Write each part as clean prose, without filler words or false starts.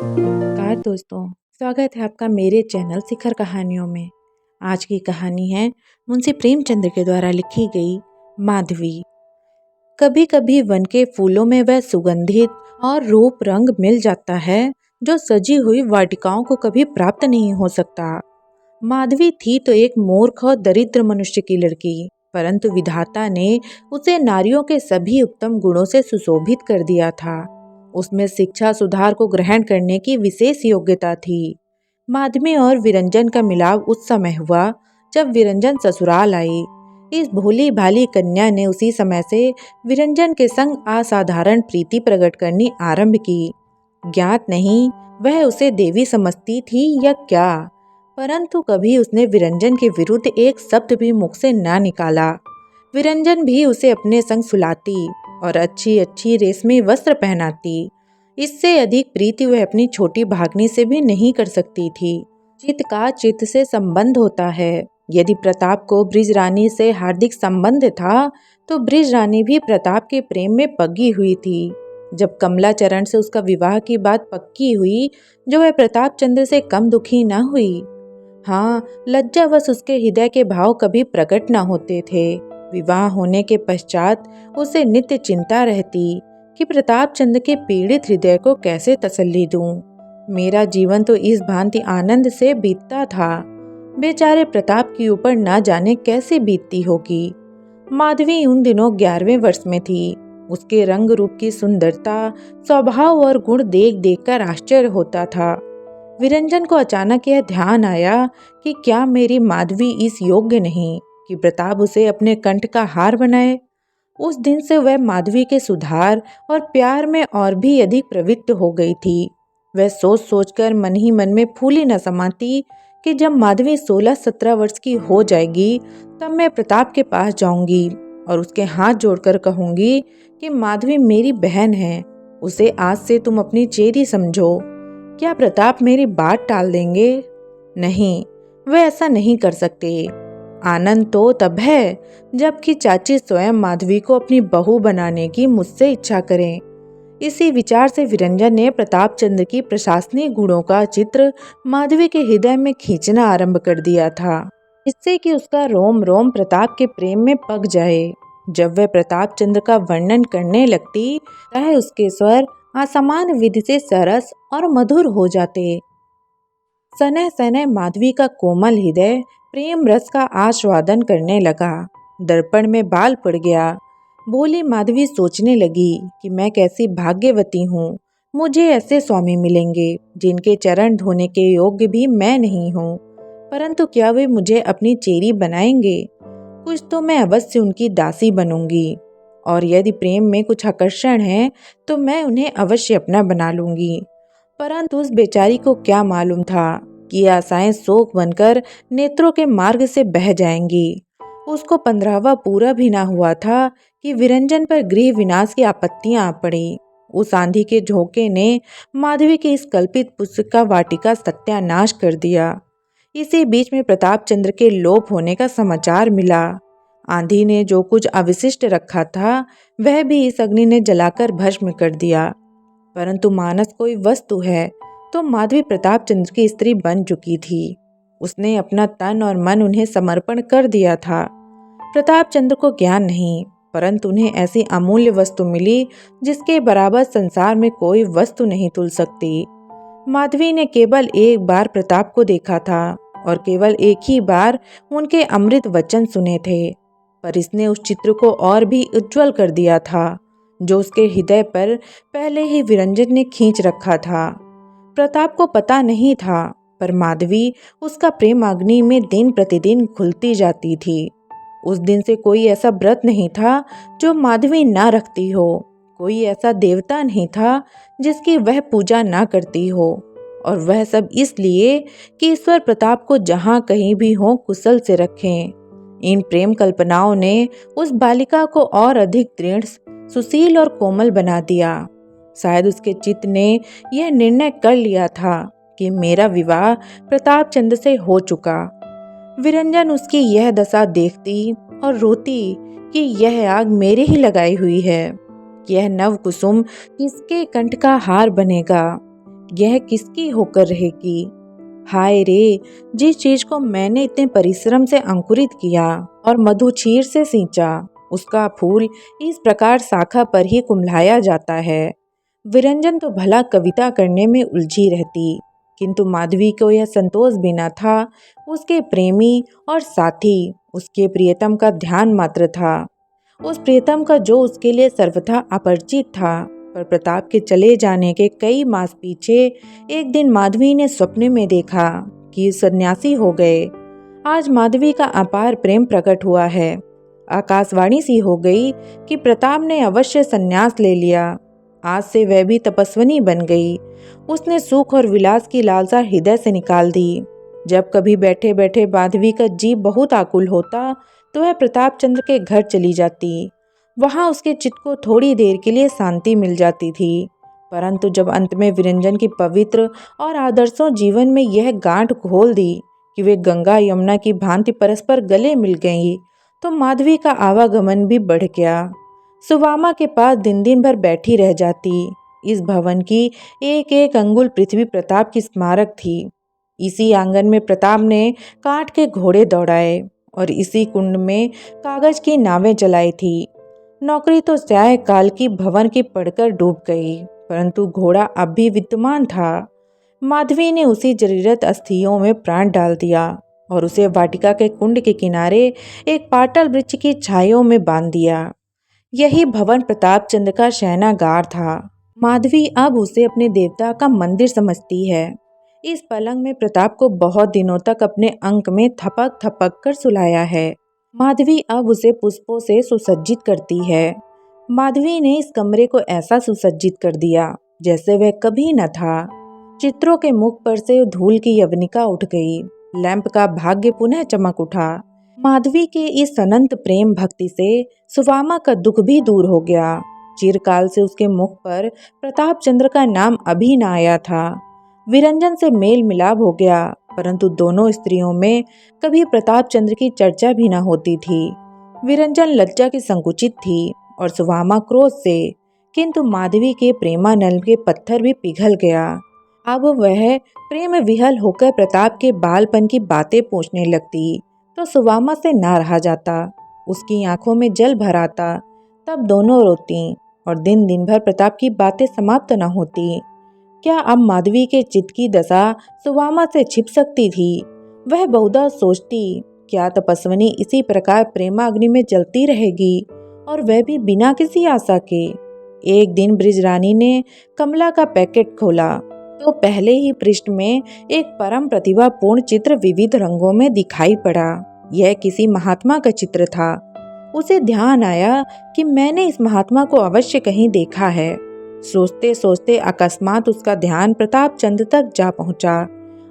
नमस्कार दोस्तों, स्वागत है आपका मेरे चैनल शिखर कहानियों में। आज की कहानी है मुंशी प्रेमचंद के द्वारा लिखी गई माधवी। कभी कभी वन के फूलों में वह सुगंधित और रूप रंग मिल जाता है जो सजी हुई वाटिकाओं को कभी प्राप्त नहीं हो सकता। माधवी थी तो एक मूर्ख और दरिद्र मनुष्य की लड़की, परंतु विधाता ने उसे नारियों के सभी उत्तम गुणों से सुशोभित कर दिया था। उसमें शिक्षा सुधार को ग्रहण करने की विशेष योग्यता थी। माधवी और विरंजन का मिलाप उस समय हुआ जब विरंजन ससुराल आई। इस भोली भाली कन्या ने उसी समय से विरंजन के संग असाधारण प्रीति प्रकट करनी आरंभ की। ज्ञात नहीं वह उसे देवी समझती थी या क्या, परंतु कभी उसने विरंजन के विरुद्ध एक शब्द भी मुख से ना निकाला। विरंजन भी उसे अपने संग सुलाती और अच्छी अच्छी रेशमी वस्त्र पहनाती। इससे अधिक प्रीति वह अपनी छोटी भाग्नी से भी नहीं कर सकती थी। चित्त का चित्त से संबंध होता है। यदि प्रताप को बृज रानी से हार्दिक संबंध था, तो बृज रानी भी प्रताप के प्रेम में पगी हुई थी। जब कमलाचरण से उसका विवाह की बात पक्की हुई, जो वह प्रताप चंद्र से कम दुखी न हुई। हाँ, लज्जावश उसके हृदय के भाव कभी प्रकट न होते थे। विवाह होने के पश्चात उसे नित्य चिंता रहती कि प्रताप चंद्र के पीड़ित हृदय को कैसे तसल्ली दूं। मेरा जीवन तो इस भांति आनंद से बीतता था, बेचारे प्रताप के ऊपर ना जाने कैसे बीतती होगी। माधवी उन दिनों 11वें वर्ष में थी। उसके रंग रूप की सुंदरता, स्वभाव और गुण देख देख कर आश्चर्य होता था। विरंजन को अचानक यह ध्यान आया कि क्या मेरी माधवी इस योग्य नहीं कि प्रताप उसे अपने कंठ का हार बनाए। उस दिन से वह माधवी के सुधार और प्यार में और भी अधिक प्रवृत्त हो गई थी। वह सोच सोचकर मन ही मन में फूली न समाती कि जब माधवी 16-17 वर्ष की हो जाएगी, तब मैं प्रताप के पास जाऊंगी और उसके हाथ जोड़कर कहूंगी कि माधवी मेरी बहन है, उसे आज से तुम अपनी चेरी समझो। क्या प्रताप मेरी बात टाल देंगे? नहीं, वे ऐसा नहीं कर सकते। आनंद तो तब है जबकि चाची स्वयं माधवी को अपनी बहू बनाने की मुझसे इच्छा करें। इसी विचार से विरंजन ने प्रताप चंद्र की प्रशासनिक गुणों का चित्र माधवी के हृदय में खींचना आरंभ कर दिया था, इससे कि उसका रोम रोम प्रताप के प्रेम में पक जाए। जब वह प्रताप चंद्र का वर्णन करने लगती, वह उसके स्वर असमान विधि से सरस और मधुर हो जाते। सनह सनह माधवी का कोमल हृदय प्रेम रस का आस्वादन करने लगा। दर्पण में बाल पड़ गया। भोली माधवी सोचने लगी कि मैं कैसी भाग्यवती हूँ, मुझे ऐसे स्वामी मिलेंगे जिनके चरण धोने के योग्य भी मैं नहीं हूँ। परंतु क्या वे मुझे अपनी चेरी बनाएंगे? कुछ तो मैं अवश्य उनकी दासी बनूंगी, और यदि प्रेम में कुछ आकर्षण है तो मैं उन्हें अवश्य अपना बना लूंगी। परंतु उस बेचारी को क्या मालूम था कि ये आशाएं शोक बनकर नेत्रों के मार्ग से बह जाएंगी। उसको 15वां पूरा भी ना हुआ था कि विरंजन पर गृह विनाश की आपत्तियां आ पड़ी। उस आंधी के झोंके ने माधवी की इस कल्पित पुस्तिका वाटिका सत्यानाश कर दिया। इसी बीच में प्रताप चंद्र के लोप होने का समाचार मिला। आंधी ने जो कुछ अवशिष्ट रखा था, वह भी इस अग्नि ने जलाकर भस्म कर दिया। परंतु मानस कोई वस्तु है तो माधवी प्रताप चंद्र की स्त्री बन चुकी थी। उसने अपना तन और मन उन्हें समर्पण कर दिया था। प्रताप चंद्र को ज्ञान नहीं, परंतु उन्हें ऐसी अमूल्य वस्तु मिली जिसके बराबर संसार में कोई वस्तु नहीं तुल सकती। माधवी ने केवल एक बार प्रताप को देखा था और केवल एक ही बार उनके अमृत वचन सुने थे, पर इसने उस चित्र को और भी उज्जवल कर दिया था जो उसके हृदय पर पहले ही विरंजन ने खींच रखा था। प्रताप को पता नहीं था, पर माधवी उसका प्रेम अग्नि में दिन प्रतिदिन खुलती जाती थी। उस दिन से कोई ऐसा व्रत नहीं था जो माधवी ना रखती हो, कोई ऐसा देवता नहीं था जिसकी वह पूजा ना करती हो, और वह सब इसलिए कि ईश्वर प्रताप को जहाँ कहीं भी हो कुशल से रखें। इन प्रेम कल्पनाओं ने उस बालिका को और अधिक दृढ़, सुशील और कोमल बना दिया। शायद उसके चित्त ने यह निर्णय कर लिया था कि मेरा विवाह प्रताप चंद्र से हो चुका। विरंजन उसकी यह दशा देखती और रोती कि यह आग मेरे ही लगाई हुई है, यह नव कुसुम किसके कंठ का हार बनेगा। यह किसकी होकर रहेगी? हाय रे, जिस चीज को मैंने इतने परिश्रम से अंकुरित किया और मधुचीर से सींचा, उसका फूल इस प्रकार शाखा पर ही कुम्हलाया जाता है। विरंजन तो भला कविता करने में उलझी रहती, किंतु माधवी को यह संतोष भी न था। उसके प्रेमी और साथी उसके प्रियतम का ध्यान मात्र था, उस प्रियतम का जो उसके लिए सर्वथा अपरिचित था। पर प्रताप के चले जाने के कई मास पीछे एक दिन माधवी ने सपने में देखा कि सन्यासी हो गए। आज माधवी का अपार प्रेम प्रकट हुआ है। आकाशवाणी सी हो गई कि प्रताप ने अवश्य सन्यास ले लिया। आज से वह भी तपस्विनी बन गई। उसने सुख और विलास की लालसा हृदय से निकाल दी। जब कभी बैठे बैठे माधवी का जी बहुत आकुल होता तो वह प्रताप चंद्र के घर चली जाती। वहां उसके चित्त को थोड़ी देर के लिए शांति मिल जाती थी। परंतु जब अंत में विरंजन की पवित्र और आदर्शों जीवन में यह गांठ खोल दी कि वे गंगा यमुना की भांति परस्पर गले मिल गई, तो माधवी का आवागमन भी बढ़ गया। सुवामा के पास दिन दिन भर बैठी रह जाती। इस भवन की एक एक अंगुल पृथ्वी प्रताप की स्मारक थी। इसी आंगन में प्रताप ने काठ के घोड़े दौड़ाए और इसी कुंड में कागज की नावें चलाई थी। नौकरी तो स्याह काल की भवन की पढ़कर डूब गई, परंतु घोड़ा अब भी विद्यमान था। माधवी ने उसी जरीरत अस्थियों में प्राण डाल दिया और उसे वाटिका के कुंड के किनारे एक पाटल वृक्ष की छायों में बांध दिया। यही भवन प्रताप चंद्र का शयनागार था। माधवी अब उसे अपने देवता का मंदिर समझती है। इस पलंग में प्रताप को बहुत दिनों तक अपने अंक में थपक थपक कर सुलाया है। माधवी अब उसे पुष्पों से सुसज्जित करती है। माधवी ने इस कमरे को ऐसा सुसज्जित कर दिया जैसे वह कभी न था। चित्रों के मुख पर से धूल की यवनिका उठ गई। लैंप का भाग्य पुनः चमक उठा। माधवी के इस अनंत प्रेम भक्ति से सुवामा का दुख भी दूर हो गया। चिरकाल से उसके मुख पर प्रताप चंद्र का नाम अभी न आया था। विरंजन से मेल मिलाप हो गया, परंतु दोनों स्त्रियों में कभी प्रताप चंद्र की चर्चा भी न होती थी। विरंजन लज्जा की संकुचित थी और सुवामा क्रोध से, किंतु माधवी के प्रेमानल के पत्थर भी पिघल गया। अब वह प्रेम विहल होकर प्रताप के बालपन की बातें पूछने लगती तो सुवामा से ना रहा जाता। उसकी आंखों में जल भर आता। तब दोनों रोती और दिन दिन भर प्रताप की बातें समाप्त न होती। क्या अब माधवी के चित्त की दशा सुवामा से छिप सकती थी? वह बहुधा सोचती, क्या तपस्विनी इसी प्रकार प्रेमाग्नि में जलती रहेगी और वह भी बिना किसी आशा के? एक दिन ब्रिजरानी ने कमला का पैकेट खोला तो पहले ही पृष्ठ में एक परम प्रतिभापूर्ण चित्र विविध रंगों में दिखाई पड़ा। यह किसी महात्मा का चित्र था। उसे ध्यान आया कि मैंने इस महात्मा को अवश्य कहीं देखा है। सोचते सोचते अकस्मात उसका ध्यान प्रताप चंद्र तक जा पहुंचा।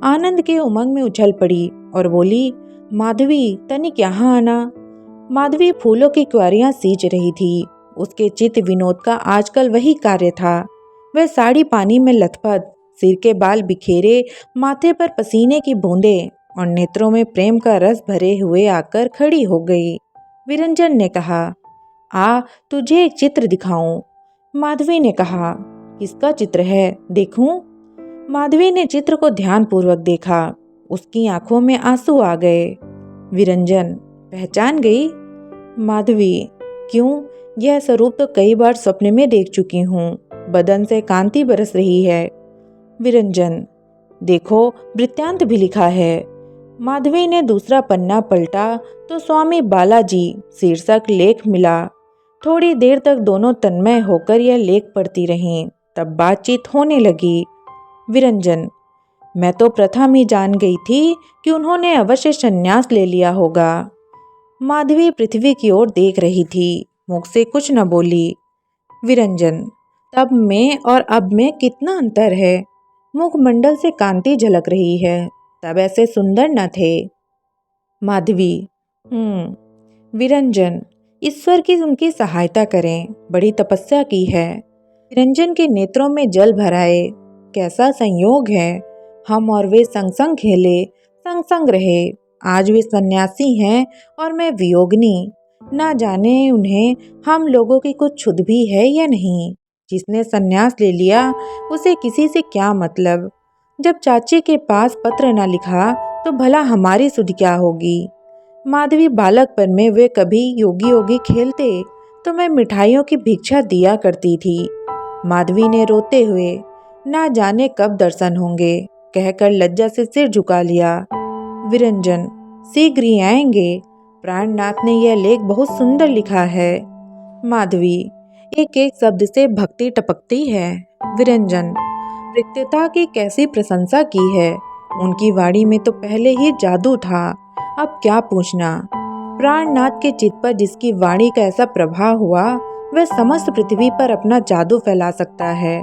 आनंद के उमंग में उछल पड़ी और बोली, माधवी तनिक यहाँ आना। माधवी फूलों की क्यारियां सींच रही थी। उसके चित्त विनोद का आजकल वही कार्य था। वह साड़ी पानी में लथपथ, सिर के बाल बिखेरे, माथे पर पसीने की बूंदें और नेत्रों में प्रेम का रस भरे हुए आकर खड़ी हो गई। विरंजन ने कहा, आ तुझे एक चित्र दिखाऊं। माधवी ने कहा, किसका चित्र है, देखूं? माधवी ने चित्र को ध्यानपूर्वक देखा। उसकी आंखों में आंसू आ गए। विरंजन, पहचान गई? माधवी, क्यों, यह स्वरूप तो कई बार सपने में देख चुकी हूँ। बदन से कांति बरस रही है। विरंजन, देखो वृत्तांत भी लिखा है। माधवी ने दूसरा पन्ना पलटा तो स्वामी बालाजी शीर्षक लेख मिला। थोड़ी देर तक दोनों तन्मय होकर यह लेख पढ़ती रहीं। तब बातचीत होने लगी। विरंजन, मैं तो प्रथम ही जान गई थी कि उन्होंने अवश्य संन्यास ले लिया होगा। माधवी पृथ्वी की ओर देख रही थी, मुख से कुछ न बोली। विरंजन, तब में और अब में कितना अंतर है। मुखमंडल से कांति झलक रही है, तब ऐसे सुंदर न थे। माधवी, विरंजन, ईश्वर की उनकी सहायता करें, बड़ी तपस्या की है। विरंजन के नेत्रों में जल भर आए। कैसा संयोग है, हम और वे संग संग खेले, संग संग रहे। आज वे सन्यासी हैं और मैं वियोगिनी। ना जाने उन्हें हम लोगों की कुछ क्षुध भी है या नहीं। जिसने संन्यास ले लिया उसे किसी से क्या मतलब। जब चाची के पास पत्र न लिखा तो भला हमारी सुध क्या होगी। माधवी बालकपन में वे कभी योगी योगी खेलते तो मैं मिठाइयों की भिक्षा दिया करती थी। माधवी ने रोते हुए ना जाने कब दर्शन होंगे कहकर लज्जा से सिर झुका लिया। विरंजन शीघ्र ही आएंगे। प्राणनाथ ने यह लेख बहुत सुंदर लिखा है। माधवी एक एक शब्द से भक्ति टपकती है। विरंजन कृत्यता की कैसी प्रशंसा की है। उनकी वाणी में तो पहले ही जादू था, अब क्या पूछना। प्राणनाथ के चित्त पर जिसकी वाणी का ऐसा प्रभाव हुआ वह समस्त पृथ्वी पर अपना जादू फैला सकता है।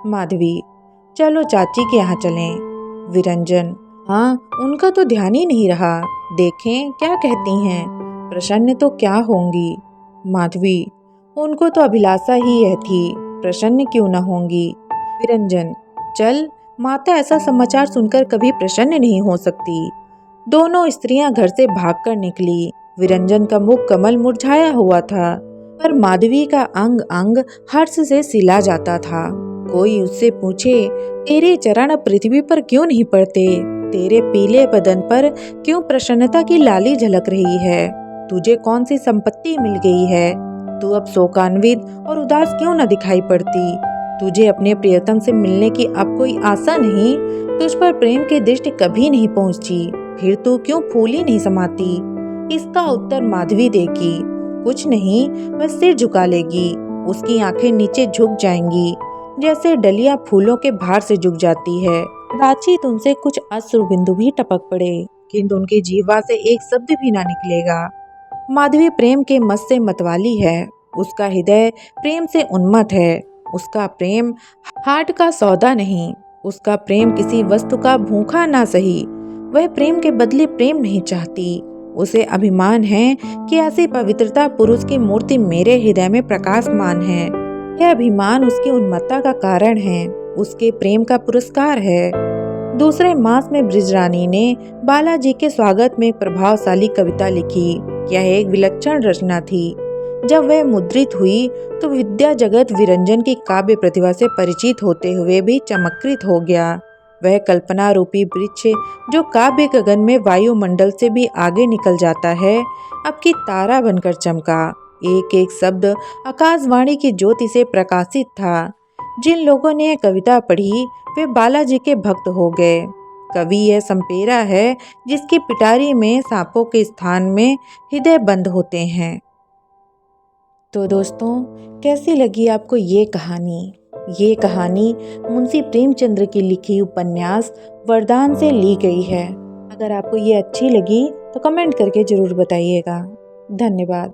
माधवी चलो चाची के यहाँ चलें। विरंजन हाँ, उनका तो ध्यान ही नहीं रहा। देखें क्या कहती हैं। प्रसन्न तो क्या होंगी। माधवी उनको तो अभिलाषा ही यह थी, प्रसन्न क्यों न होंगी। विरंजन चल, माता ऐसा समाचार सुनकर कभी प्रसन्न नहीं हो सकती। दोनों स्त्रियां घर से भागकर निकली। विरंजन का मुख कमल मुरझाया हुआ था, पर माधवी का अंग अंग हर्ष से सिला जाता था। कोई उससे पूछे तेरे चरण पृथ्वी पर क्यों नहीं पड़ते, तेरे पीले बदन पर क्यों प्रसन्नता की लाली झलक रही है, तुझे कौन सी संपत्ति मिल गई है, तू अब शोकान्वित और उदास क्यों न दिखाई पड़ती, तुझे अपने प्रियतम से मिलने की अब कोई आशा नहीं, तुझ पर प्रेम की दृष्टि कभी नहीं पहुंची, फिर तू क्यों फूली नहीं समाती। इसका उत्तर माधवी देगी, कुछ नहीं, वह सिर झुका लेगी। उसकी आंखें नीचे झुक जाएंगी जैसे डलिया फूलों के भार से झुक जाती है। कदाचित उनसे कुछ अश्रु बिंदु भी टपक पड़े, किंतु उनकी जीवा से एक शब्द भी ना निकलेगा। माधवी प्रेम के मत से मतवाली है, उसका हृदय प्रेम से उन्मत्त है। उसका प्रेम हाट का सौदा नहीं, उसका प्रेम किसी वस्तु का भूखा ना सही। वह प्रेम के बदले प्रेम नहीं चाहती। उसे अभिमान है कि ऐसी पवित्रता पुरुष की मूर्ति मेरे हृदय में प्रकाशमान है। यह अभिमान उसकी उन्मत्तता का कारण है, उसके प्रेम का पुरस्कार है। दूसरे मास में बृजरानी ने बालाजी के स्वागत में एक प्रभावशाली कविता लिखी। यह एक विलक्षण रचना थी। जब वह मुद्रित हुई तो विद्या जगत विरंजन की काव्य प्रतिभा से परिचित होते हुए भी चमत्कृत हो गया। वह कल्पना रूपी वृक्ष जो काव्य गगन में वायुमंडल से भी आगे निकल जाता है, अब की तारा बनकर चमका। एक एक शब्द आकाशवाणी की ज्योति से प्रकाशित था। जिन लोगों ने यह कविता पढ़ी वे बालाजी के भक्त हो गए। कवि यह संपेरा है जिसकी पिटारी में सांपों के स्थान में हृदय बंद होते हैं। तो दोस्तों, कैसी लगी आपको ये कहानी। ये कहानी मुंशी प्रेमचंद्र की लिखी उपन्यास वरदान से ली गई है। अगर आपको ये अच्छी लगी तो कमेंट करके जरूर बताइएगा। धन्यवाद।